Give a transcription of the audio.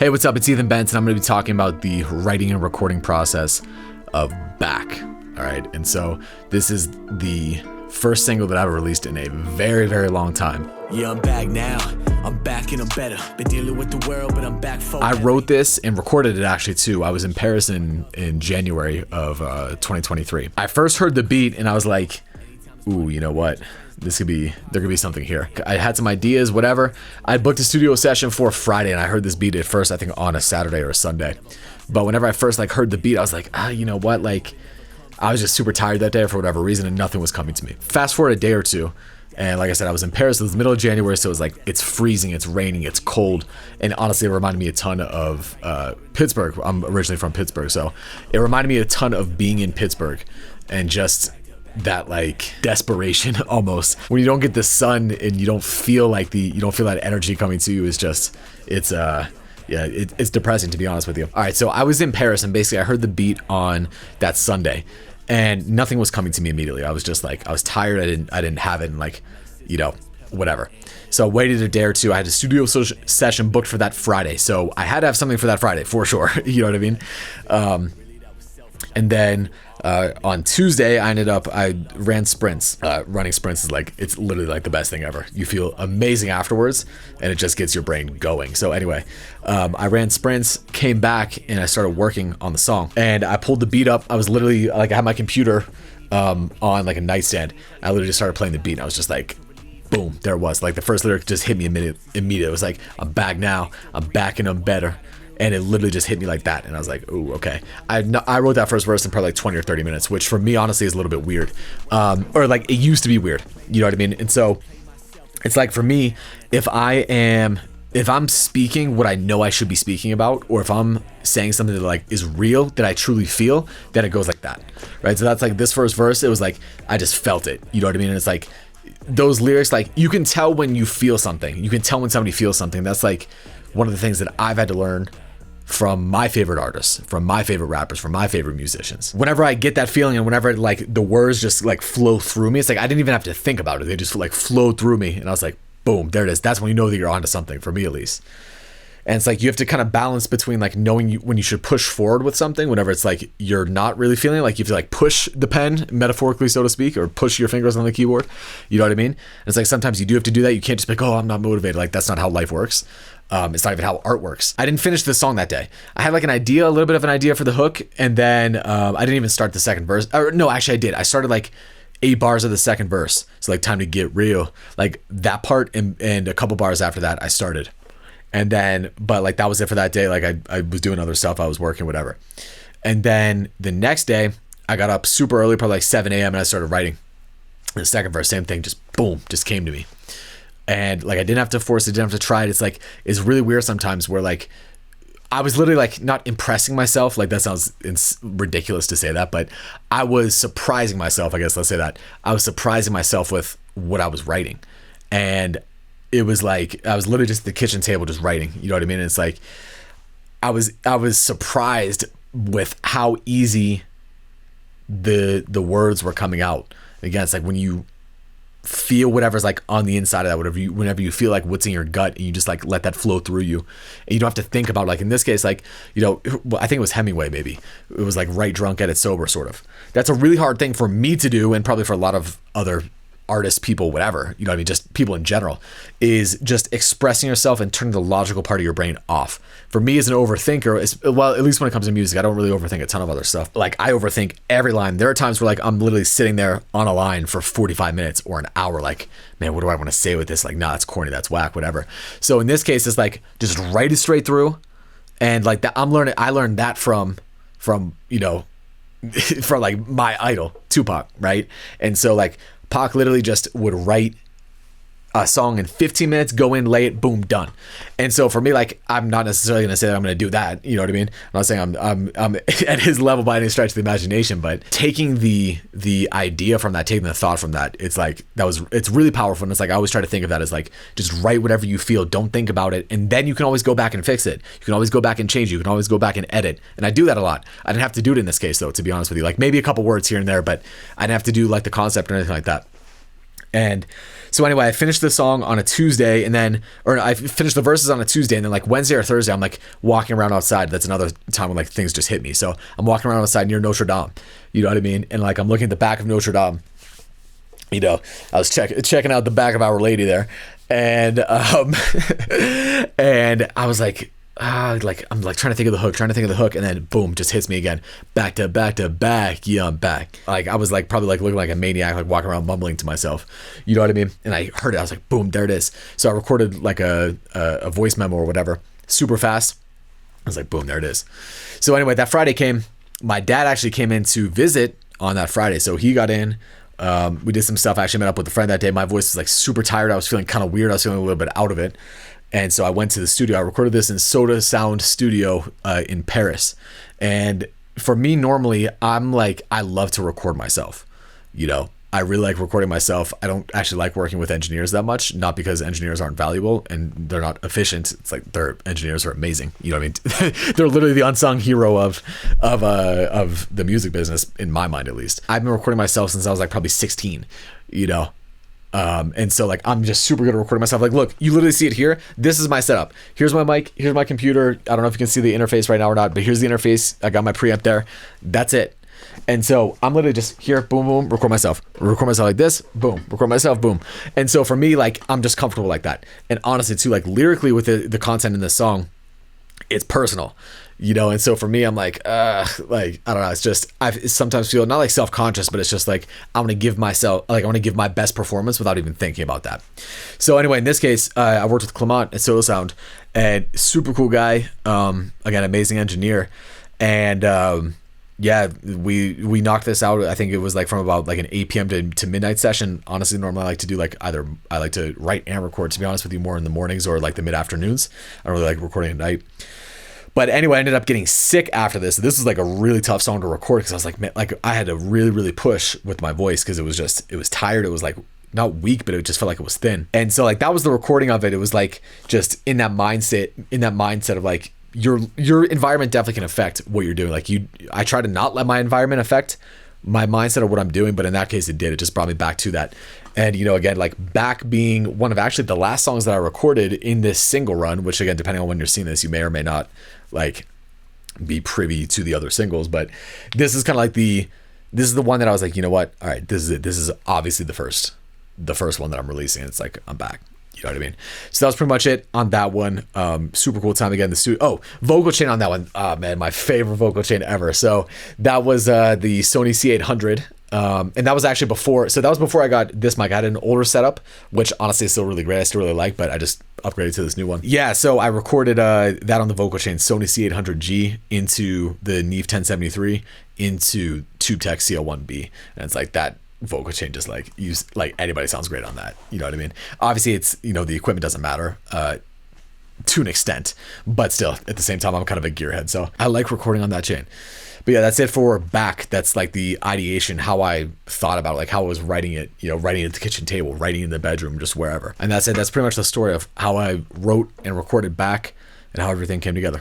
Hey, what's up? It's Ethan Bence, and I'm going to be talking about the writing and recording process of Back. All right, and so this is the first single that I've released in a very, very long time. Yeah, I'm back now. I'm back and I'm better. Been dealing with the world, but I'm back for I wrote this and recorded it actually too. I was in Paris in January of 2023. I first heard the beat and I was like, ooh, you know what? There could be something here. I had some ideas, whatever. I booked a studio session for Friday and I heard this beat at first, I think on a Saturday or a Sunday. But whenever I first heard the beat, I was like, you know what? I was just super tired that day for whatever reason and nothing was coming to me. Fast forward a day or two. And like I said, I was in Paris. It was the middle of January, so it was it's freezing, it's raining, it's cold. And honestly, it reminded me a ton of Pittsburgh. I'm originally from Pittsburgh, so it reminded me a ton of being in Pittsburgh and just that desperation almost. When you don't get the sun and you don't feel that energy coming to you, it's depressing, to be honest with you. All right, so I was in Paris and basically I heard the beat on that Sunday. And nothing was coming to me immediately. I was just I was tired. I didn't have it, and whatever. So I waited a day or two. I had a studio session booked for that Friday. So I had to have something for that Friday for sure. You know what I mean? And then on Tuesday, I ran sprints. Running sprints is it's literally the best thing ever. You feel amazing afterwards and it just gets your brain going. So anyway, I ran sprints, came back and I started working on the song and I pulled the beat up. I was literally I had my computer on a nightstand. I literally just started playing the beat and I was just boom, there it was. The first lyric just hit me immediately. It was I'm back now, I'm back and I'm better. And it literally just hit me like that. And I was like, ooh, okay. I wrote that first verse in probably 20 or 30 minutes, which for me, honestly, is a little bit weird. It used to be weird. You know what I mean? And so it's for me, if I'm speaking what I know I should be speaking about, or if I'm saying something that is real, that I truly feel, then it goes like that, right? So that's this first verse. It was I just felt it. You know what I mean? And it's those lyrics, you can tell when you feel something. You can tell when somebody feels something. That's one of the things that I've had to learn from my favorite artists, from my favorite rappers, from my favorite musicians. Whenever I get that feeling and whenever the words just flow through me, it's I didn't even have to think about it. They just flowed through me and I was boom, there it is. That's when you know that you're onto something, for me at least. And it's you have to kind of balance between knowing when you should push forward with something, whenever it's you're not really feeling you have to push the pen, metaphorically so to speak, or push your fingers on the keyboard. You know what I mean? And it's sometimes you do have to do that. You can't just be oh, I'm not motivated. That's not how life works. It's not even how art works. I didn't finish the song that day. I had a little bit of an idea for the hook, and then I didn't even start the second verse. Or no, actually I did. I started 8 bars of the second verse. So time to get real. That part and a couple bars after that I started. And then, but that was it for that day. I was doing other stuff. I was working, whatever. And then the next day I got up super early, probably 7 a.m. and I started writing the second verse. Same thing, just boom, just came to me. And I didn't have to force it, didn't have to try it. It's really weird sometimes where I was literally not impressing myself. That sounds ridiculous to say that, but I was surprising myself, I guess, let's say that. I was surprising myself with what I was writing. And it was I was literally just at the kitchen table just writing. You know what I mean? And it's I was surprised with how easy the words were coming out. Again, it's when you feel whatever's on the inside of that, whenever you feel what's in your gut and you just let that flow through you and you don't have to think about in this case, I think it was Hemingway, maybe it was write drunk, edit sober, sort of. That's a really hard thing for me to do, and probably for a lot of other artists, people, whatever, you know what I mean, just people in general, is just expressing yourself and turning the logical part of your brain off. For me as an overthinker, well, at least when it comes to music, I don't really overthink a ton of other stuff. I overthink every line. There are times where I'm literally sitting there on a line for 45 minutes or an hour, man, what do I want to say with this? Nah, that's corny, that's whack, whatever. So in this case, it's just write it straight through. And that I learned that from from my idol, Tupac, right? And so Pac literally just would write a song in 15 minutes, go in, lay it, boom, done. And so for me, I'm not necessarily going to say that I'm going to do that. You know what I mean? I'm not saying I'm at his level by any stretch of the imagination, but taking the idea from that, taking the thought from that, it's it's really powerful. And it's I always try to think of that as just write whatever you feel, don't think about it. And then you can always go back and fix it. You can always go back and change it. You can always go back and edit. And I do that a lot. I didn't have to do it in this case though, to be honest with you, maybe a couple words here and there, but I didn't have to do the concept or anything like that. And so anyway, I finished the song on a Tuesday, and then, or I finished the verses on a Tuesday, and then like Wednesday or Thursday, I'm like walking around outside. That's another time when like things just hit me. So I'm walking around outside near Notre Dame, you know what I mean? And like I'm looking at the back of Notre Dame. You know, I was checking out the back of Our Lady there, and and I was like I'm like trying to think of the hook, and then boom, just hits me again. Back to back, yeah, I'm back. Like I was like probably like looking like a maniac, like walking around mumbling to myself. You know what I mean? And I heard it, I was like, boom, there it is. So I recorded like a voice memo or whatever, super fast. I was like, boom, there it is. So anyway, that Friday came. My dad actually came in to visit on that Friday, so he got in. We did some stuff. I actually met up with a friend that day. My voice was like super tired. I was feeling kind of weird. I was feeling a little bit out of it. And so I went to the studio. I recorded this in Soda Sound Studio in Paris. And for me, normally, I'm like, I love to record myself. You know, I really like recording myself. I don't actually like working with engineers that much, not because engineers aren't valuable and they're not efficient. It's like their engineers are amazing. You know what I mean? They're literally the unsung hero of the music business, in my mind, at least. I've been recording myself since I was like probably 16, you know? And so like, I'm just super good at recording myself. Like, look, you literally see it here. This is my setup. Here's my mic. Here's my computer. I don't know if you can see the interface right now or not, but here's the interface. I got my preamp there. That's it. And so I'm literally just here, boom, boom, record myself like this, boom, record myself, boom. And so for me, like, I'm just comfortable like that. And honestly too, like lyrically with the content in this song, it's personal, you know? And so for me, I'm like, I don't know. It's just, I sometimes feel not like self-conscious, but it's just like, I want to give my best performance without even thinking about that. So anyway, in this case, I worked with Clement at Soda Sound, and super cool guy. Again, amazing engineer. And, yeah, we knocked this out. I think it was like from about like an 8 p.m. to midnight session. Honestly, normally I like to do like I like to write and record, to be honest with you, more in the mornings or like the mid afternoons. I don't really like recording at night. But anyway, I ended up getting sick after this. This was like a really tough song to record because I was like, man, like I had to really, really push with my voice because it was tired. It was like not weak, but it just felt like it was thin. And so like that was the recording of it. It was like just in that mindset of like, your environment definitely can affect what you're doing. Like I try to not let my environment affect my mindset of what I'm doing, but in that case it did. It just brought me back to that. And you know, again, like Back being one of actually the last songs that I recorded in this single run, which again, depending on when you're seeing this, you may or may not like be privy to the other singles, but this is kind of like this is the one that I was like, you know what? All right, this is it. This is obviously the first one that I'm releasing. It's like, I'm back. You know what I mean? So that was pretty much it on that one. Super cool time again in the studio. Oh, vocal chain on that one. Oh man, my favorite vocal chain ever. So that was the Sony C800. And that was actually before I got this mic. I had an older setup, which honestly is still really great. I still really like, but I just upgraded to this new one. Yeah, so I recorded that on the vocal chain, Sony C800G into the Neve 1073 into TubeTech CL1B. And it's like that vocal chain just like anybody sounds great on that, you know what I mean? Obviously it's, you know, the equipment doesn't matter to an extent, but still at the same time I'm kind of a gearhead, so I like recording on that chain. But yeah, that's it for Back. That's like the ideation, how I thought about it, like how I was writing it, you know, writing it at the kitchen table, writing in the bedroom, just wherever. And that's it. That's pretty much the story of how I wrote and recorded Back and how everything came together.